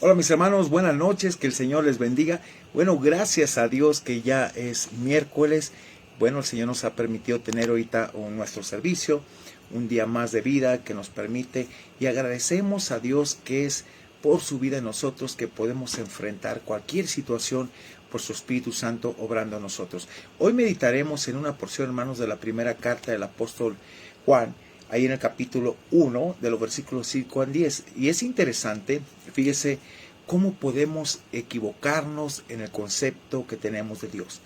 Hola mis hermanos, buenas noches, que el Señor les bendiga. Bueno, gracias a Dios que ya es miércoles. Bueno, el Señor nos ha permitido tener ahorita nuestro servicio, un día más de vida que nos permite, y agradecemos a Dios que es por su vida en nosotros que podemos enfrentar cualquier situación por su Espíritu Santo obrando en nosotros. Hoy meditaremos en una porción, hermanos, de la primera carta del apóstol Juan, ahí en el capítulo 1 de los versículos 5 al 10. Y es interesante, fíjese, cómo podemos equivocarnos en el concepto que tenemos de Dios.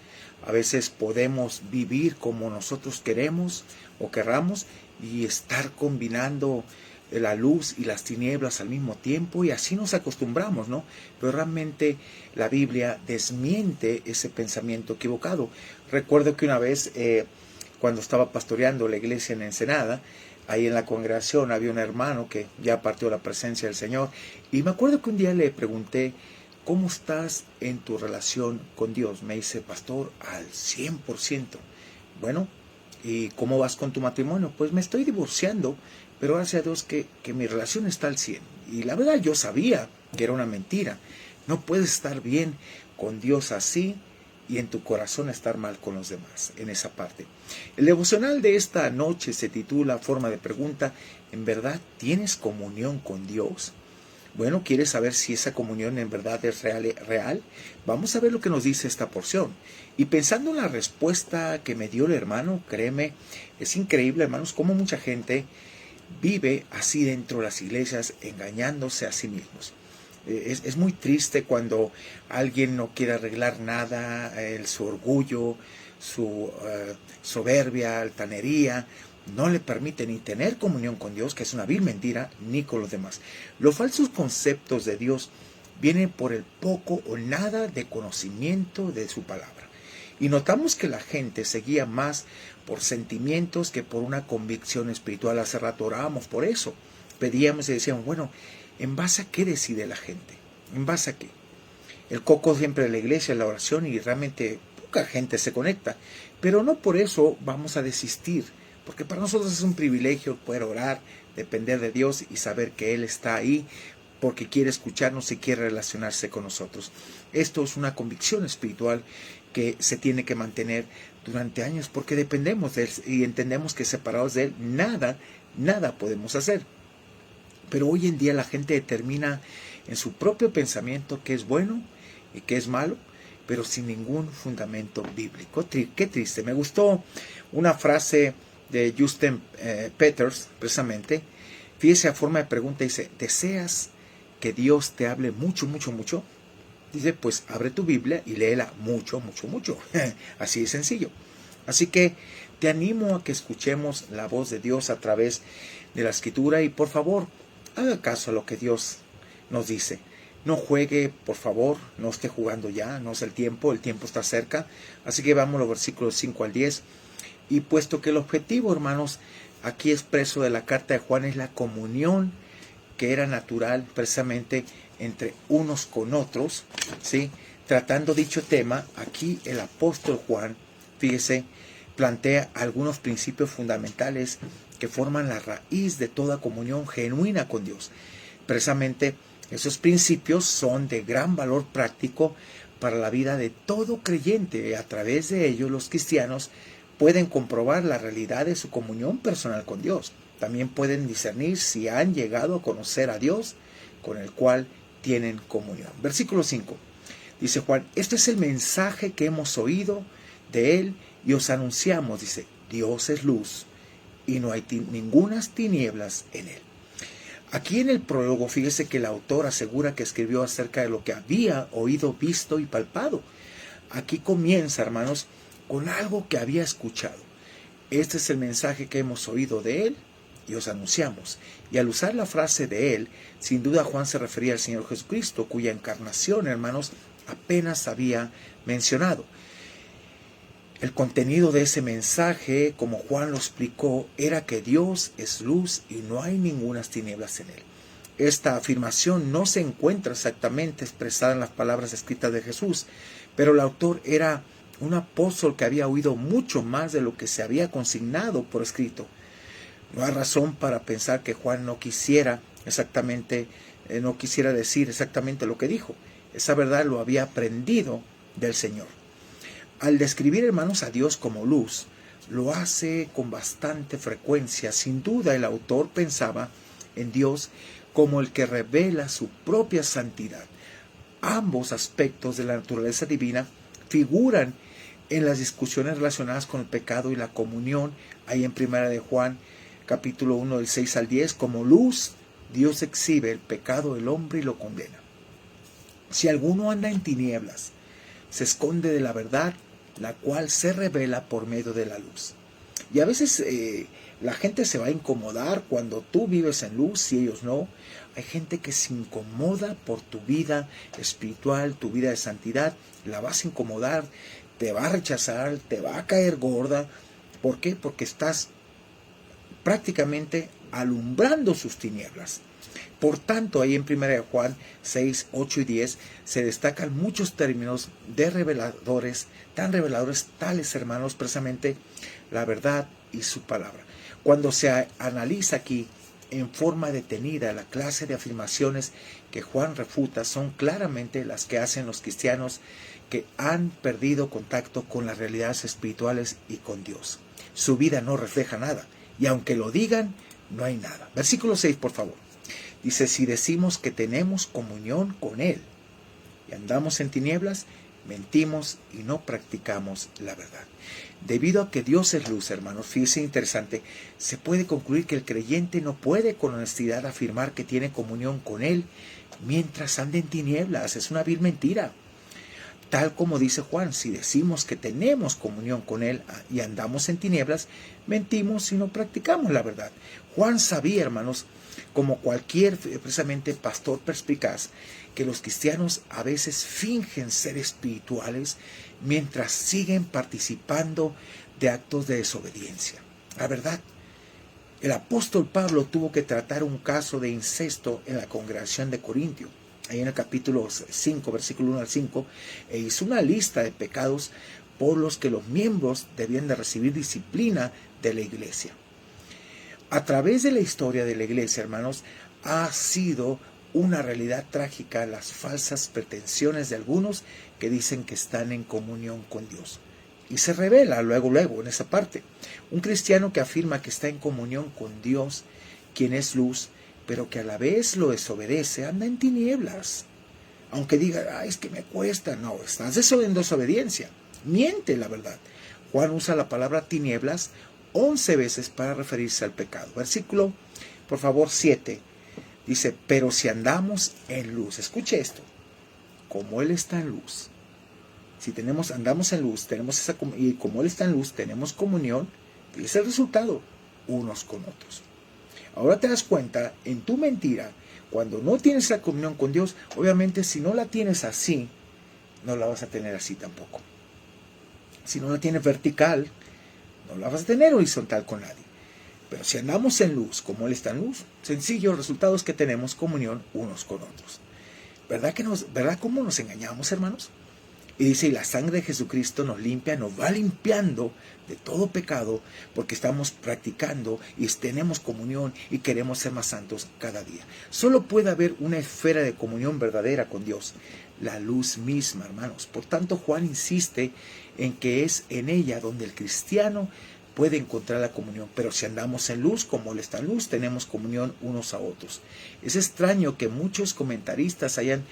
A veces podemos vivir como nosotros queremos o querramos y estar combinando la luz y las tinieblas al mismo tiempo, y así nos acostumbramos, ¿no? Pero realmente la Biblia desmiente ese pensamiento equivocado. Recuerdo que una vez, cuando estaba pastoreando la iglesia en Ensenada, ahí en la congregación había un hermano que ya partió la presencia del Señor, y me acuerdo que un día le pregunté: ¿cómo estás en tu relación con Dios? Me dice: pastor, al 100%. Bueno, ¿y cómo vas con tu matrimonio? Pues me estoy divorciando, pero gracias a Dios que mi relación está al 100. Y la verdad, yo sabía que era una mentira. No puedes estar bien con Dios así y en tu corazón estar mal con los demás, en esa parte. El devocional de esta noche se titula, forma de pregunta: ¿en verdad tienes comunión con Dios? Bueno, ¿quieres saber si esa comunión en verdad es real? Vamos a ver lo que nos dice esta porción. Y pensando en la respuesta que me dio el hermano, créeme, es increíble, hermanos, cómo mucha gente vive así dentro de las iglesias, engañándose a sí mismos. Es muy triste cuando alguien no quiere arreglar nada, su orgullo, su soberbia, altanería, no le permite ni tener comunión con Dios, que es una vil mentira, ni con los demás. Los falsos conceptos de Dios vienen por el poco o nada de conocimiento de su palabra. Y notamos que la gente se guía más por sentimientos que por una convicción espiritual. Hace rato orábamos por eso. Pedíamos y decíamos: bueno, ¿en base a qué decide la gente? ¿En base a qué? El coco siempre de la iglesia es la oración, y realmente poca gente se conecta. Pero no por eso vamos a desistir, porque para nosotros es un privilegio poder orar, depender de Dios y saber que Él está ahí porque quiere escucharnos y quiere relacionarse con nosotros. Esto es una convicción espiritual que se tiene que mantener durante años, porque dependemos de Él y entendemos que separados de Él nada podemos hacer. Pero hoy en día la gente determina en su propio pensamiento qué es bueno y qué es malo, pero sin ningún fundamento bíblico. Qué triste. Me gustó una frase de Justin Peters, precisamente. Fíjese a forma de pregunta, dice: ¿deseas que Dios te hable mucho? Dice: pues abre tu Biblia y léela mucho. Así de sencillo. Así que te animo a que escuchemos la voz de Dios a través de la Escritura, y por favor, haga caso a lo que Dios nos dice. No juegue, por favor, no esté jugando ya, no es el tiempo está cerca. Así que vamos a los versículos 5 al 10. Y puesto que el objetivo, hermanos, aquí expreso de la carta de Juan es la comunión que era natural precisamente entre unos con otros, ¿sí? Tratando dicho tema, aquí el apóstol Juan, fíjese, plantea algunos principios fundamentales que forman la raíz de toda comunión genuina con Dios. Precisamente esos principios son de gran valor práctico para la vida de todo creyente. A través de ellos los cristianos pueden comprobar la realidad de su comunión personal con Dios. También pueden discernir si han llegado a conocer a Dios con el cual tienen comunión. Versículo 5. Dice Juan: este es el mensaje que hemos oído de Él y os anunciamos. Dice: Dios es luz y no hay ningunas tinieblas en Él. Aquí en el prólogo, fíjese que el autor asegura que escribió acerca de lo que había oído, visto y palpado. Aquí comienza, hermanos, con algo que había escuchado. Este es el mensaje que hemos oído de Él y os anunciamos. Y al usar la frase de Él, sin duda Juan se refería al Señor Jesucristo, cuya encarnación, hermanos, apenas había mencionado. El contenido de ese mensaje, como Juan lo explicó, era que Dios es luz y no hay ninguna tinieblas en Él. Esta afirmación no se encuentra exactamente expresada en las palabras escritas de Jesús, pero el autor era un apóstol que había oído mucho más de lo que se había consignado por escrito. No hay razón para pensar que Juan no quisiera exactamente no quisiera decir exactamente lo que dijo. Esa verdad lo había aprendido del Señor. Al describir, hermanos, a Dios como luz, lo hace con bastante frecuencia. Sin duda, el autor pensaba en Dios como el que revela su propia santidad. Ambos aspectos de la naturaleza divina figuran en las discusiones relacionadas con el pecado y la comunión, ahí en 1 de Juan, capítulo 1, del 6 al 10, como luz, Dios exhibe el pecado del hombre y lo condena. Si alguno anda en tinieblas, se esconde de la verdad, la cual se revela por medio de la luz. Y a veces la gente se va a incomodar cuando tú vives en luz y ellos no. Hay gente que se incomoda por tu vida espiritual, tu vida de santidad. La vas a incomodar, te va a rechazar, te va a caer gorda. ¿Por qué? Porque estás prácticamente alumbrando sus tinieblas. Por tanto, ahí en 1 Juan 6, 8 y 10 se destacan muchos términos de reveladores, tan reveladores tales, hermanos, precisamente la verdad y su palabra. Cuando se analiza aquí en forma detenida la clase de afirmaciones que Juan refuta, son claramente las que hacen los cristianos que han perdido contacto con las realidades espirituales y con Dios. Su vida no refleja nada, y aunque lo digan, no hay nada. Versículo 6, por favor. Dice, si decimos que tenemos comunión con Él y andamos en tinieblas, mentimos y no practicamos la verdad. Debido a que Dios es luz, hermanos, fíjense interesante, se puede concluir que el creyente no puede con honestidad afirmar que tiene comunión con Él mientras anda en tinieblas. Es una vil mentira. Tal como dice Juan, si decimos que tenemos comunión con Él y andamos en tinieblas, mentimos y no practicamos la verdad. Juan sabía, hermanos, como cualquier precisamente pastor perspicaz, que los cristianos a veces fingen ser espirituales mientras siguen participando de actos de desobediencia. La verdad, el apóstol Pablo tuvo que tratar un caso de incesto en la congregación de Corintio. Ahí en el capítulo 5, versículo 1 al 5, e hizo una lista de pecados por los que los miembros debían de recibir disciplina de la iglesia. A través de la historia de la iglesia, hermanos, ha sido una realidad trágica las falsas pretensiones de algunos que dicen que están en comunión con Dios. Y se revela luego en esa parte. Un cristiano que afirma que está en comunión con Dios, quien es luz, pero que a la vez lo desobedece, anda en tinieblas. Aunque diga, es que me cuesta. No, estás en desobediencia. Miente, la verdad. Juan usa la palabra tinieblas 11 veces para referirse al pecado. Versículo, por favor, 7. Dice, pero si andamos en luz. Escuche esto. Como Él está en luz. Si andamos en luz, y como Él está en luz, tenemos comunión. Y es el resultado, unos con otros. Ahora te das cuenta, en tu mentira, cuando no tienes la comunión con Dios, obviamente si no la tienes así, no la vas a tener así tampoco. Si no la tienes vertical, no la vas a tener horizontal con nadie. Pero si andamos en luz, como Él está en luz, sencillo, el resultado es que tenemos comunión unos con otros. ¿Verdad cómo nos engañamos, hermanos? Y dice, y la sangre de Jesucristo nos limpia, nos va limpiando de todo pecado, porque estamos practicando y tenemos comunión y queremos ser más santos cada día. Solo puede haber una esfera de comunión verdadera con Dios, la luz misma, hermanos. Por tanto, Juan insiste en que es en ella donde el cristiano puede encontrar la comunión. Pero si andamos en luz, como Él está en luz, tenemos comunión unos a otros. Es extraño que muchos comentaristas hayan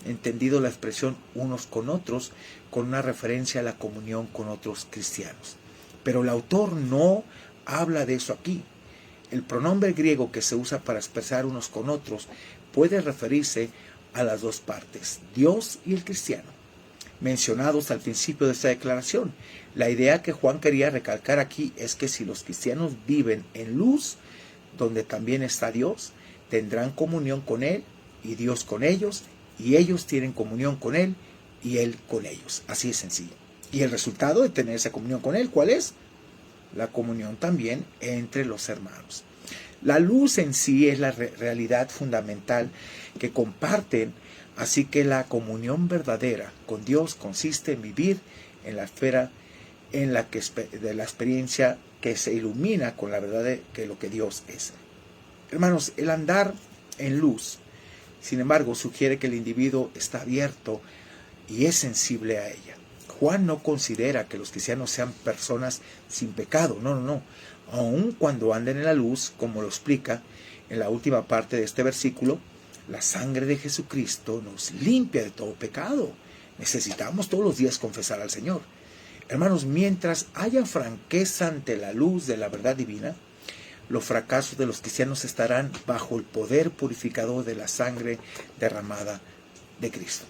entendido la expresión unos con otros con una referencia a la comunión con otros cristianos. Pero el autor no habla de eso aquí. El pronombre griego que se usa para expresar unos con otros puede referirse a las dos partes, Dios y el cristiano, mencionados al principio de esta declaración. La idea que Juan quería recalcar aquí es que si los cristianos viven en luz, donde también está Dios, tendrán comunión con Él y Dios con ellos, y ellos tienen comunión con Él y Él con ellos. Así de sencillo. Y el resultado de tener esa comunión con Él, ¿cuál es? La comunión también entre los hermanos. La luz en sí es la realidad fundamental que comparten, así que la comunión verdadera con Dios consiste en vivir en la esfera en la que de la experiencia que se ilumina con la verdad de que lo que Dios es. Hermanos, el andar en luz Sin embargo, sugiere que el individuo está abierto y es sensible a ella. Juan no considera que los cristianos sean personas sin pecado, no. Aun cuando anden en la luz, como lo explica en la última parte de este versículo, la sangre de Jesucristo nos limpia de todo pecado. Necesitamos todos los días confesar al Señor. Hermanos, mientras haya franqueza ante la luz de la verdad divina, los fracasos de los cristianos estarán bajo el poder purificador de la sangre derramada de Cristo.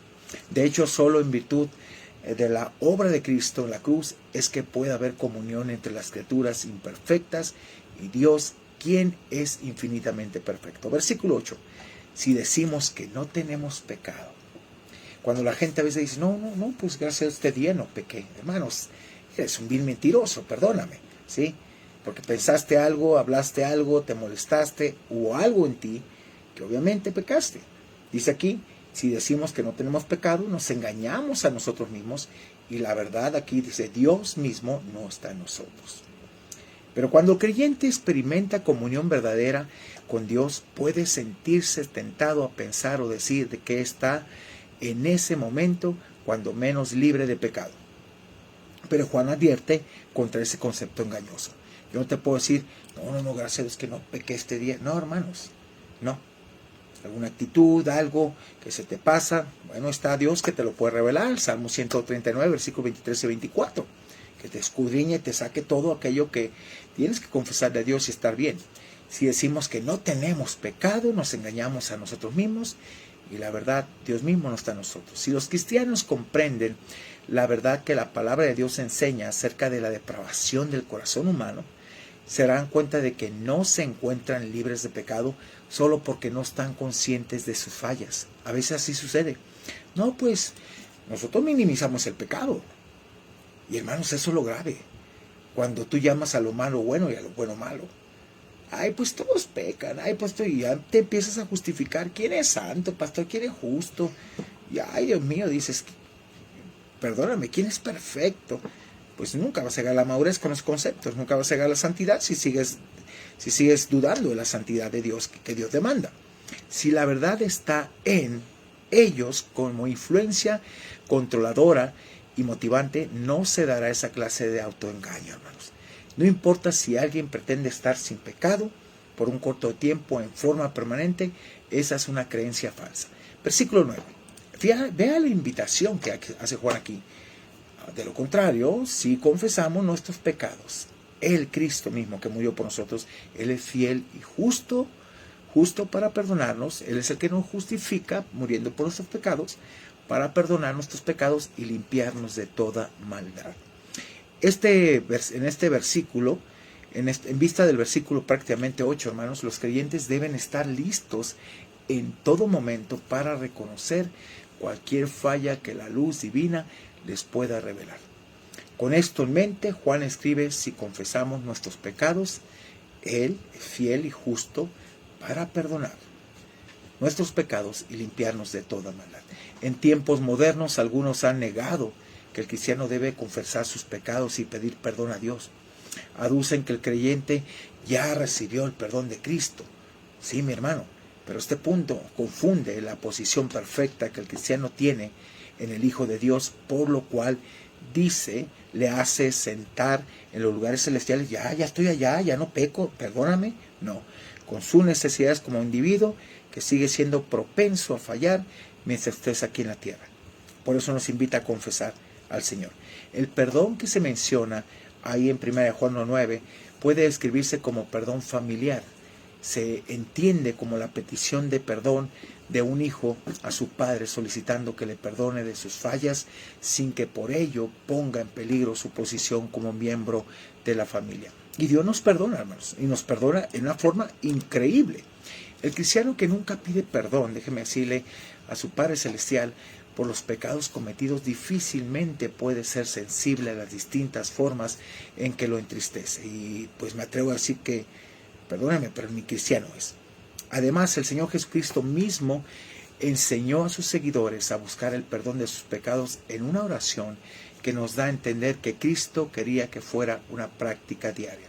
De hecho, solo en virtud de la obra de Cristo en la cruz es que puede haber comunión entre las criaturas imperfectas y Dios, quien es infinitamente perfecto. Versículo 8. Si decimos que no tenemos pecado. Cuando la gente a veces dice, no, pues gracias a este día no pequé. Hermanos, eres un vil mentiroso, perdóname, ¿sí? Porque pensaste algo, hablaste algo, te molestaste, hubo algo en ti que obviamente pecaste. Dice aquí, si decimos que no tenemos pecado, nos engañamos a nosotros mismos y la verdad aquí dice, Dios mismo no está en nosotros. Pero cuando el creyente experimenta comunión verdadera con Dios, puede sentirse tentado a pensar o decir de que está en ese momento cuando menos libre de pecado. Pero Juan advierte contra ese concepto engañoso. Yo no te puedo decir, no, gracias a Dios que no pequé este día. No, hermanos, no. Alguna actitud, algo que se te pasa, bueno, está Dios que te lo puede revelar. Salmo 139, versículos 23 y 24. Que te escudriñe y te saque todo aquello que tienes que confesarle a Dios y estar bien. Si decimos que no tenemos pecado, nos engañamos a nosotros mismos y la verdad, Dios mismo no está en nosotros. Si los cristianos comprenden la verdad que la palabra de Dios enseña acerca de la depravación del corazón humano, se darán cuenta de que no se encuentran libres de pecado solo porque no están conscientes de sus fallas. A veces así sucede. No, pues nosotros minimizamos el pecado. Y hermanos, eso es lo grave. Cuando tú llamas a lo malo bueno y a lo bueno malo. Ay, pues todos pecan. Ay, pastor, y ya te empiezas a justificar. ¿Quién es santo, pastor? ¿Quién es justo? Y ay, Dios mío, dices, perdóname, ¿quién es perfecto? Pues nunca vas a llegar a la madurez con los conceptos. Nunca vas a llegar a la santidad si sigues dudando de la santidad de Dios que Dios demanda. Si la verdad está en ellos como influencia controladora y motivante, no se dará esa clase de autoengaño, hermanos. No importa si alguien pretende estar sin pecado por un corto tiempo en forma permanente, esa es una creencia falsa. Versículo 9. Vea la invitación que hace Juan aquí. De lo contrario, si confesamos nuestros pecados, el Cristo mismo que murió por nosotros, Él es fiel y justo para perdonarnos. Él es el que nos justifica muriendo por nuestros pecados, para perdonar nuestros pecados y limpiarnos de toda maldad. En este versículo, en vista del versículo prácticamente 8, hermanos, los creyentes deben estar listos en todo momento para reconocer cualquier falla que la luz divina les pueda revelar. Con esto en mente, Juan escribe, si confesamos nuestros pecados, Él es fiel y justo para perdonar nuestros pecados y limpiarnos de toda maldad. En tiempos modernos, algunos han negado que el cristiano debe confesar sus pecados y pedir perdón a Dios. Aducen que el creyente ya recibió el perdón de Cristo. Sí, mi hermano, pero este punto confunde la posición perfecta que el cristiano tiene en el Hijo de Dios, por lo cual dice, le hace sentar en los lugares celestiales, ya estoy allá, ya no peco, perdóname. No, con sus necesidades como individuo que sigue siendo propenso a fallar mientras estés aquí en la tierra. Por eso nos invita a confesar al Señor. El perdón que se menciona ahí en 1 Juan 9 puede describirse como perdón familiar. Se entiende como la petición de perdón de un hijo a su padre solicitando que le perdone de sus fallas sin que por ello ponga en peligro su posición como miembro de la familia. Y Dios nos perdona, hermanos, y nos perdona en una forma increíble. El cristiano que nunca pide perdón, déjeme decirle, a su Padre Celestial por los pecados cometidos difícilmente puede ser sensible a las distintas formas en que lo entristece. Y pues me atrevo a decir que, perdóname, pero mi cristiano es. Además, el Señor Jesucristo mismo enseñó a sus seguidores a buscar el perdón de sus pecados en una oración que nos da a entender que Cristo quería que fuera una práctica diaria.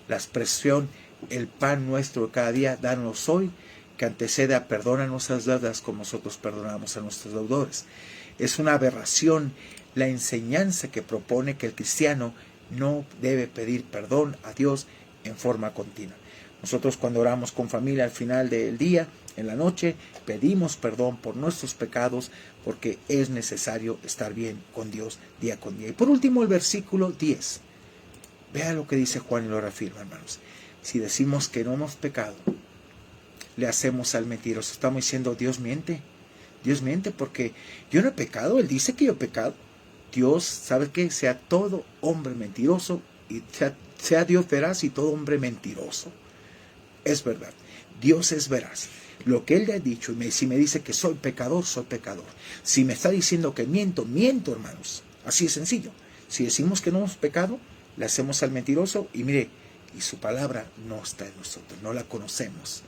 La expresión, el pan nuestro de cada día, danos hoy, que antecede a perdona nuestras deudas como nosotros perdonamos a nuestros deudores. Es una aberración la enseñanza que propone que el cristiano no debe pedir perdón a Dios en forma continua. Nosotros cuando oramos con familia al final del día, en la noche, pedimos perdón por nuestros pecados porque es necesario estar bien con Dios día con día. Y por último el versículo 10. Vea lo que dice Juan y lo reafirma, hermanos. Si decimos que no hemos pecado, le hacemos al mentiroso. Estamos diciendo Dios miente. Dios miente porque yo no he pecado. Él dice que yo he pecado. Dios, ¿sabe qué? Sea todo hombre mentiroso y sea Dios veraz y todo hombre mentiroso. Es verdad. Dios es veraz. Lo que Él le ha dicho, si me dice que soy pecador, soy pecador. Si me está diciendo que miento, miento, hermanos. Así es sencillo. Si decimos que no hemos pecado, le hacemos al mentiroso y mire, y su palabra no está en nosotros, no la conocemos.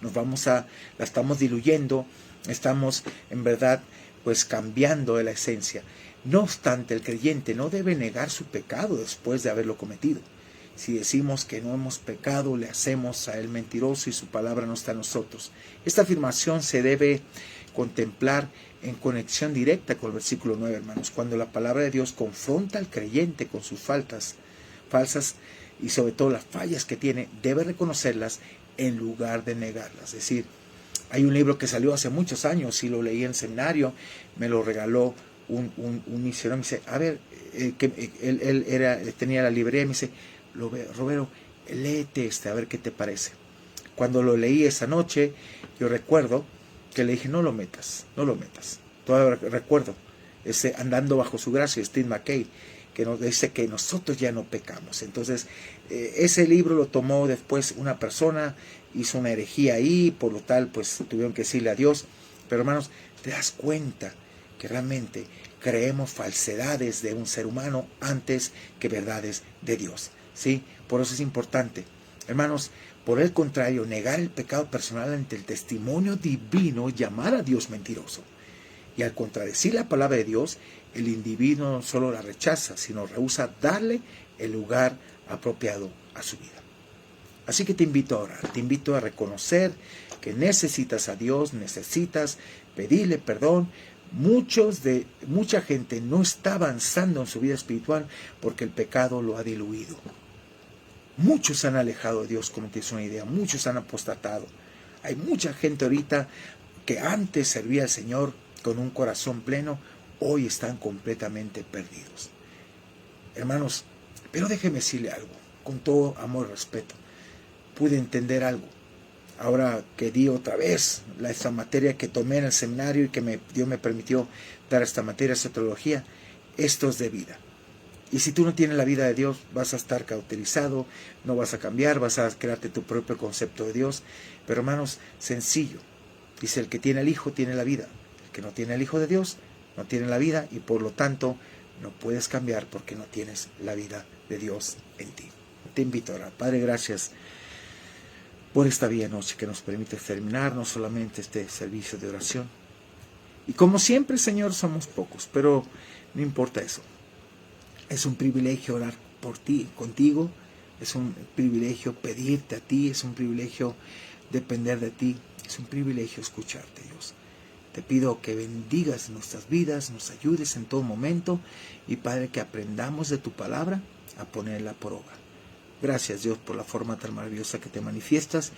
La estamos diluyendo, estamos en verdad pues cambiando de la esencia. No obstante, el creyente no debe negar su pecado después de haberlo cometido. Si decimos que no hemos pecado, le hacemos a él mentiroso y su palabra no está en nosotros. Esta afirmación se debe contemplar en conexión directa con el versículo 9, hermanos. Cuando la palabra de Dios confronta al creyente con sus falsas y sobre todo las fallas que tiene, debe reconocerlas en lugar de negarlas. Es decir, hay un libro que salió hace muchos años y lo leí en seminario, me lo regaló un misionero, me dice, a ver, él tenía la librería y me dice, Roberto, léete a ver qué te parece. Cuando lo leí esa noche, yo recuerdo que le dije, no lo metas. Todavía recuerdo, Andando bajo su gracia, Steve McKay, que nos dice que nosotros ya no pecamos. Entonces, ese libro lo tomó después una persona, hizo una herejía ahí, por lo tal, pues tuvieron que decirle adiós. Pero hermanos, te das cuenta que realmente creemos falsedades de un ser humano antes que verdades de Dios. ¿Sí? Por eso es importante, hermanos, por el contrario, negar el pecado personal ante el testimonio divino, llamar a Dios mentiroso. Y al contradecir la palabra de Dios, el individuo no solo la rechaza, sino rehúsa darle el lugar apropiado a su vida. Así que te invito a orar, te invito a reconocer que necesitas a Dios, necesitas pedirle perdón. Mucha gente no está avanzando en su vida espiritual porque el pecado lo ha diluido. Muchos se han alejado de Dios, como tienes una idea, muchos han apostatado. Hay mucha gente ahorita que antes servía al Señor con un corazón pleno, hoy están completamente perdidos. Hermanos, pero déjeme decirle algo, con todo amor y respeto. Pude entender algo. Ahora que di otra vez esta materia que tomé en el seminario y que Dios me permitió dar esta materia, esta teología, esto es de vida. Y si tú no tienes la vida de Dios, vas a estar cauterizado, no vas a cambiar, vas a crearte tu propio concepto de Dios. Pero hermanos, sencillo. Dice, el que tiene el Hijo tiene la vida. El que no tiene el Hijo de Dios no tiene la vida y por lo tanto no puedes cambiar porque no tienes la vida de Dios en ti. Te invito a orar. Padre, gracias por esta bella noche que nos permite terminar no solamente este servicio de oración. Y como siempre, Señor, somos pocos, pero no importa eso. Es un privilegio orar por ti, contigo. Es un privilegio pedirte a ti. Es un privilegio depender de ti. Es un privilegio escucharte, Dios. Te pido que bendigas nuestras vidas, nos ayudes en todo momento. Y Padre, que aprendamos de tu palabra a ponerla por obra. Gracias, Dios, por la forma tan maravillosa que te manifiestas.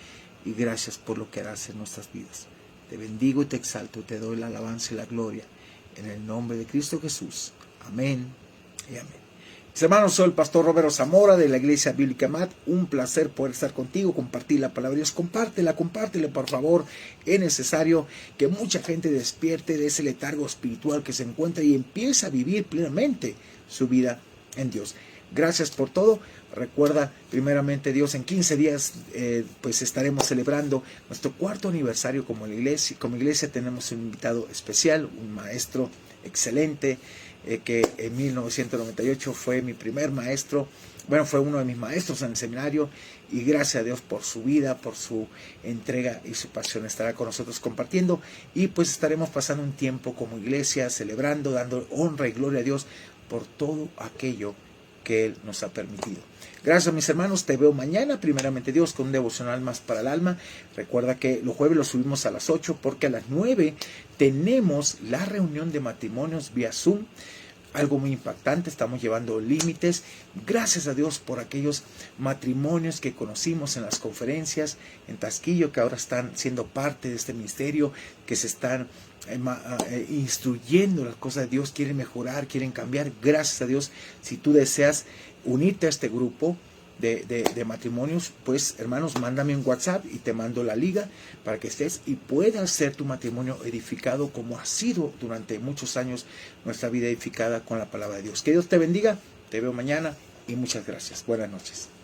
Y gracias por lo que harás en nuestras vidas. Te bendigo y te exalto. Te doy la alabanza y la gloria. En el nombre de Cristo Jesús. Amén. Y amén. Mis hermanos, soy el pastor Roberto Zamora de la Iglesia Bíblica Mat. Un placer poder estar contigo, compartir la palabra de Dios. Compártela por favor. Es necesario que mucha gente despierte de ese letargo espiritual que se encuentra y empiece a vivir plenamente su vida en Dios. Gracias por todo. Recuerda, primeramente Dios, en 15 días pues estaremos celebrando nuestro 4º aniversario como iglesia. Como iglesia tenemos un invitado especial, un maestro excelente, que en 1998 fue mi primer maestro. Bueno, fue uno de mis maestros en el seminario y gracias a Dios por su vida, por su entrega y su pasión. Estará con nosotros compartiendo y pues estaremos pasando un tiempo como iglesia, celebrando, dando honra y gloria a Dios por todo aquello que Él nos ha permitido. Gracias, mis hermanos. Te veo mañana, primeramente Dios, con un devocional más para el alma. Recuerda que los jueves los subimos a las 8 porque a las 9 tenemos la reunión de matrimonios vía Zoom. Algo muy impactante, estamos llevando límites. Gracias a Dios por aquellos matrimonios que conocimos en las conferencias en Tasquillo, que ahora están siendo parte de este ministerio, que se están instruyendo las cosas de Dios, quieren mejorar, quieren cambiar. Gracias a Dios. Si tú deseas unirte a este grupo de matrimonios, pues hermanos, mándame un WhatsApp y te mando la liga para que estés y puedas ser tu matrimonio edificado como ha sido durante muchos años nuestra vida edificada con la palabra de Dios. Que Dios te bendiga, te veo mañana y muchas gracias. Buenas noches.